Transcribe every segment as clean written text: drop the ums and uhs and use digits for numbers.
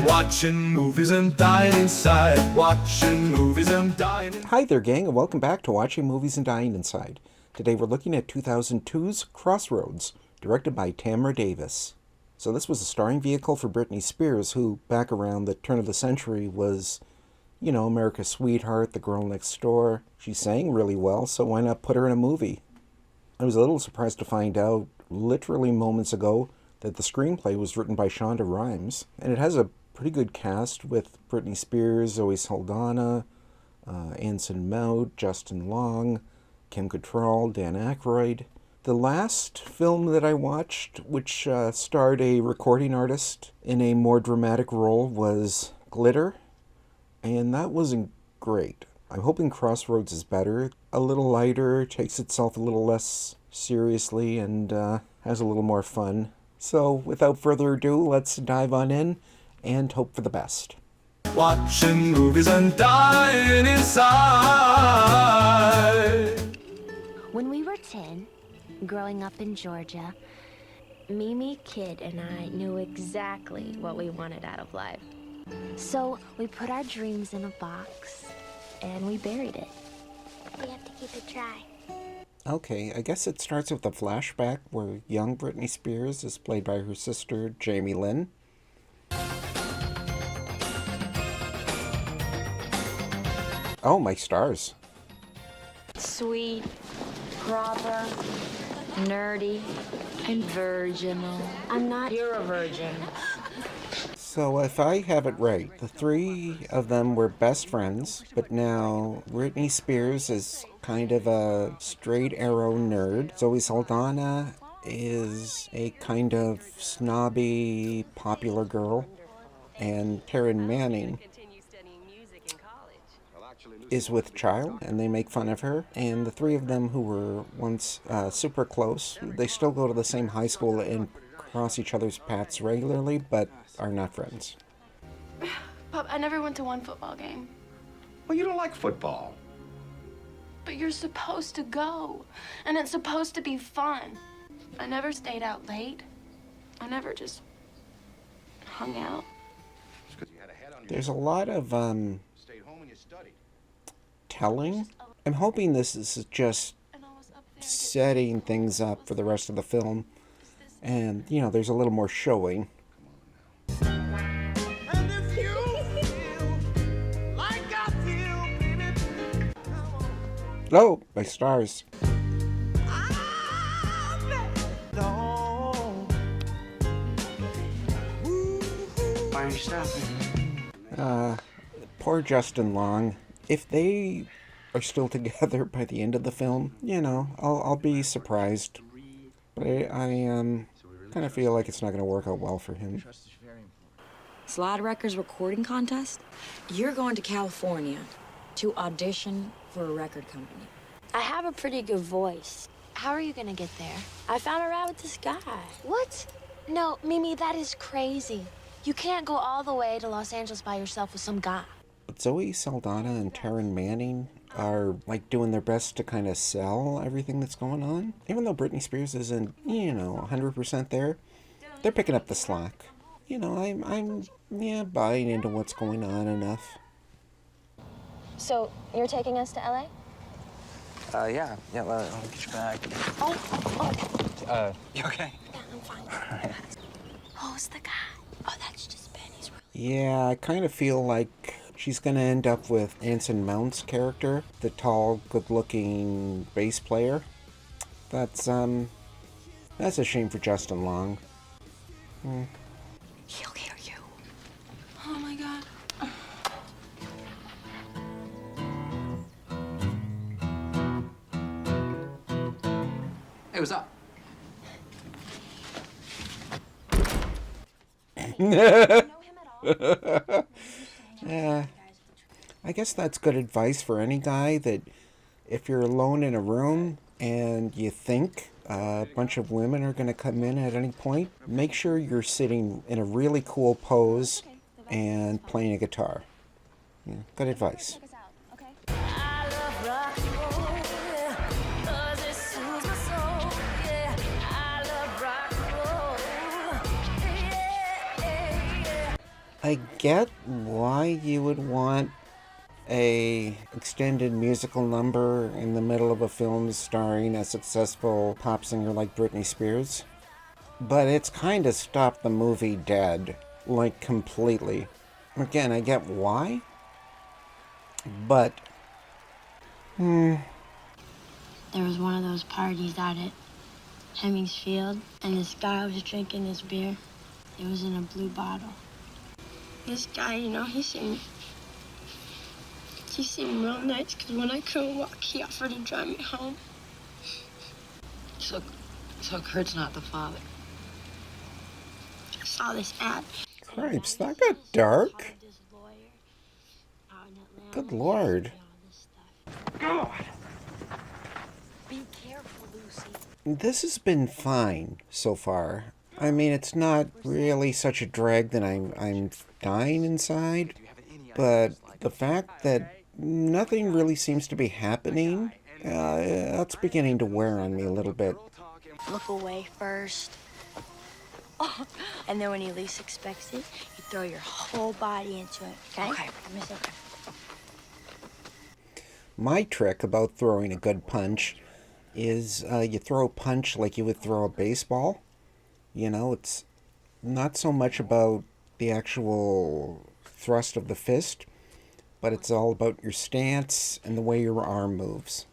Watching movies and dying inside. Watching movies and dying inside. Hi there, gang, and welcome back to Watching Movies and Dying Inside. Today we're looking at 2002's Crossroads, directed by Tamra Davis. So this was a starring vehicle for Britney Spears, who, back around the turn of the century, was, you know, America's sweetheart, the girl next door. She sang really well, so why not put her in a movie? I was a little surprised to find out, literally moments ago, that the screenplay was written by Shondra Rhimes, and it has a pretty good cast with Britney Spears, Zoe Saldana, Anson Mount, Justin Long, Kim Cattrall, Dan Aykroyd. The last film that I watched, which starred a recording artist in a more dramatic role, was Glitter, and that wasn't great. I'm hoping Crossroads is better, a little lighter, takes itself a little less seriously, and has a little more fun. So, without further ado, let's dive on in and hope for the best. Watching movies and dying inside. When we were 10, growing up in Georgia, Mimi, Kid, and I knew exactly what we wanted out of life. So we put our dreams in a box, and we buried it. We have to keep it dry. Okay, I guess it starts with a flashback where young Britney Spears is played by her sister, Jamie Lynn. Oh, my stars. Sweet, proper, nerdy, and virginal. I'm not. You're a virgin. So if I have it right, the three of them were best friends, but now Britney Spears is kind of a straight arrow nerd. Zoe Saldana is a kind of snobby, popular girl. And Taryn Manning is with child, and they make fun of her. And the three of them who were once super close, they still go to the same high school and cross each other's paths regularly, but are not friends. Pop, I never went to one football game. Well, you don't like football. But you're supposed to go, and it's supposed to be fun. I never stayed out late. I never just hung out. There's a lot of telling. I'm hoping this is just setting things up for the rest of the film. And, you know, there's a little more showing. Oh, my stars. Why are you stopping? Poor Justin Long. If they are still together by the end of the film, you know, I'll be surprised. But I kind of feel like it's not going to work out well for him. Slide Records recording contest? You're going to California to audition for a record company. I have a pretty good voice. How are you gonna get there? I found a ride with this guy. What? No, Mimi, that is crazy. You can't go all the way to Los Angeles by yourself with some guy. But Zoe Saldana and Taryn Manning are, like, doing their best to kind of sell everything that's going on. Even though Britney Spears isn't, you know, 100% there, they're picking up the slack. You know, I'm buying into what's going on enough. So, you're taking us to LA? Yeah, let me get your bag. You okay? Yeah, I'm fine. All right. Who's the guy? Oh, that's just Ben. He's really... Yeah, I kind of feel like she's going to end up with Anson Mount's character, the tall, good-looking bass player. That's a shame for Justin Long. He'll hear you. Oh my God. Hey, what's up? Yeah, I guess that's good advice for any guy, that if you're alone in a room and you think a bunch of women are going to come in at any point, make sure you're sitting in a really cool pose and playing a guitar. Yeah, good advice. I get why you would want a extended musical number in the middle of a film starring a successful pop singer like Britney Spears, but it's kind of stopped the movie dead, like completely. Again, I get why, but There was one of those parties out at Hemmings Field, and this guy was drinking this beer. It was in a blue bottle. This guy, he seemed real nice, because when I couldn't walk, he offered to drive me home. So Kurt's not the father. I saw this ad. cripes, that got dark. Good lord. God! Be careful, Lucy. This has been fine so far. I mean, it's not really such a drag that I'm dying inside, but the fact that nothing really seems to be happening, that's beginning to wear on me a little bit. Look away first. Oh, and then when you least expect it, you throw your whole body into it, okay? Okay. Okay. My trick about throwing a good punch is you throw a punch like you would throw a baseball. It's not so much about the actual thrust of the fist, but it's all about your stance and the way your arm moves.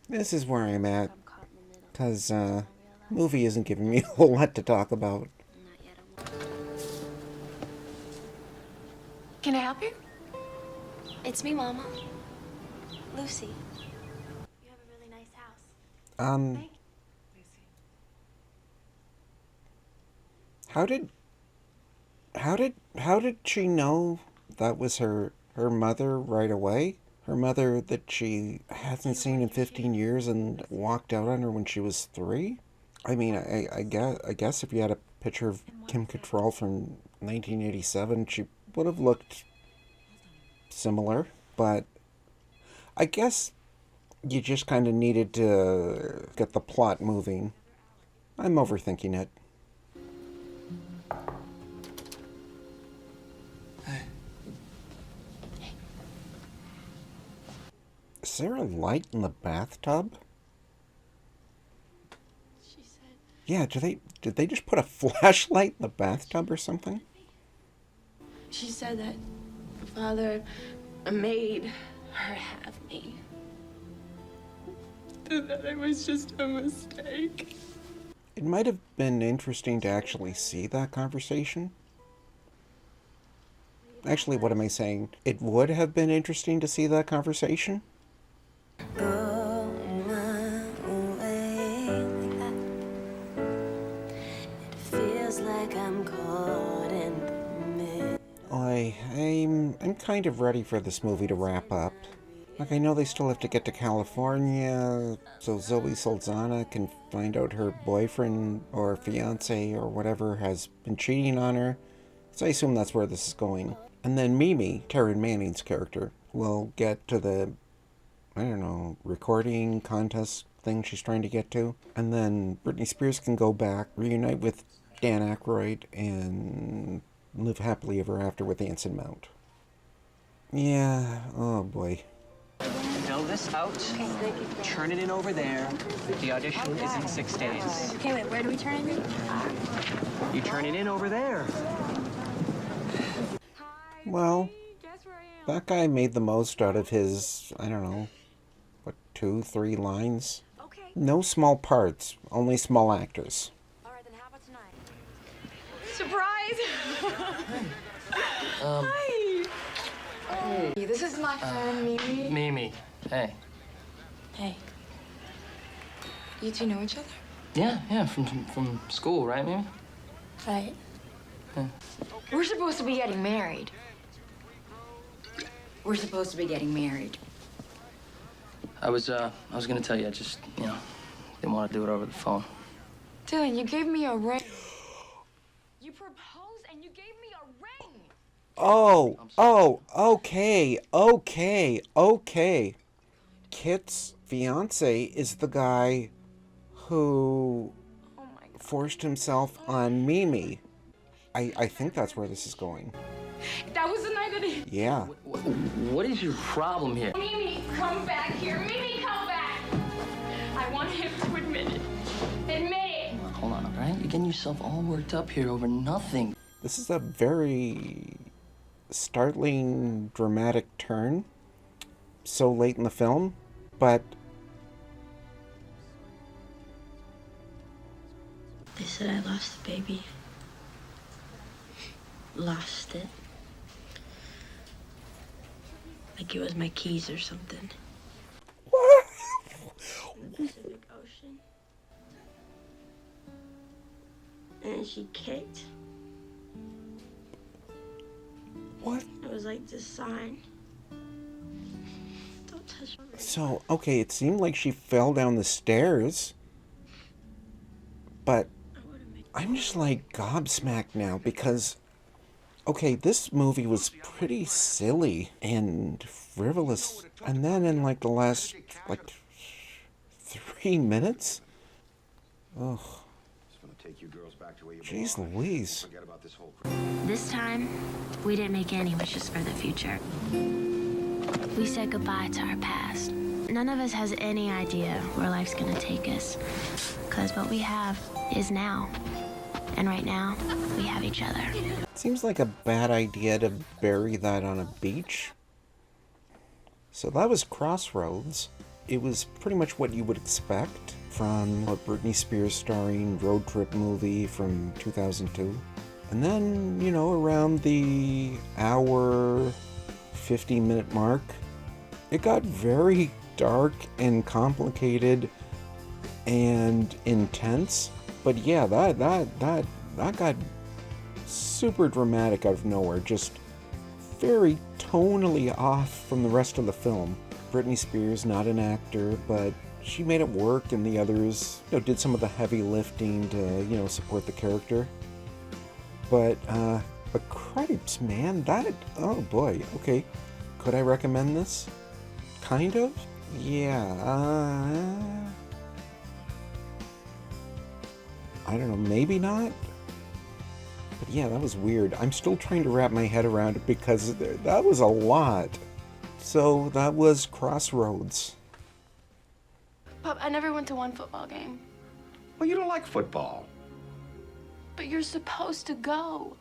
This is where I'm at, because movie isn't giving me a whole lot to talk about. Can I help you? It's me, Mama. Lucy. You have a really nice house. How did she know that was her mother right away? Her mother that she hasn't seen in 15 years and walked out on her when she was 3? I mean, I guess if you had a picture of Kim Cattrall from 1987, she would have looked similar, but I guess you just kind of needed to get the plot moving. I'm overthinking it. Is there a light in the bathtub? She said... Yeah, did they just put a flashlight in the bathtub or something? She said that Father made her have me. That it was just a mistake. It might have been interesting to actually see that conversation. Actually, what am I saying? It would have been interesting to see that conversation. Go my way like that. It feels like I'm caught in the middle. I'm kind of ready for this movie to wrap up. Like, I know they still have to get to California, so Zoe Saldana can find out her boyfriend or fiance or whatever has been cheating on her. So I assume that's where this is going. And then Mimi, Taryn Manning's character, will get to the, I don't know, recording contest thing she's trying to get to. And then Britney Spears can go back, reunite with Dan Aykroyd, and live happily ever after with Anson Mount. Yeah, oh boy. Fill this out. Turn it in over there. The audition is in 6 days. Okay, wait, where do we turn it in? You turn it in over there. Well, that guy made the most out of his, I don't know, 2, 3 lines? Okay. No small parts, only small actors. All right, then how about tonight? Surprise! Hey, This is my friend, Mimi. Mimi. Hey. Hey. You two know each other? Yeah, from school, right, Mimi? Right. We're supposed to be getting married. We're supposed to be getting married. I was gonna tell you, I just, didn't want to do it over the phone. Dyin, you gave me a ring. You proposed and you gave me a ring. Okay. Kit's fiance is the guy who forced himself on Mimi. I think that's where this is going. That was the night that he... Yeah. What is your problem here? Mimi, come back here. Mimi, come back. I want him to admit it. Admit it. Hold on, all right? You're getting yourself all worked up here over nothing. This is a very startling, dramatic turn so late in the film, but They said I lost the baby. Lost it. Like it was my keys or something. what? In the Pacific Ocean. And she kicked. What? It was like this sign. Don't touch me. So, okay, it seemed like she fell down the stairs, but I'm just like gobsmacked now because, okay, this movie was pretty silly and frivolous, and then in like the last, like, 3 minutes? Ugh. Jeez Louise. This time, we didn't make any wishes for the future. We said goodbye to our past. None of us has any idea where life's gonna take us, because what we have is now. And right now, we have each other. Seems like a bad idea to bury that on a beach. So that was Crossroads. It was pretty much what you would expect from a Britney Spears starring road trip movie from 2002. And then, you know, around the hour 50-minute mark, it got very dark and complicated and intense. But yeah, that got super dramatic out of nowhere, just very tonally off from the rest of the film. Britney Spears, not an actor, but she made it work, and the others, you know, did some of the heavy lifting to, you know, support the character. But cripes, man, that, oh boy, okay. Could I recommend this? Kind of? Yeah, I don't know, maybe not? But yeah, that was weird. I'm still trying to wrap my head around it because that was a lot. So that was Crossroads. Pop, I never went to one football game. Well, you don't like football. But you're supposed to go.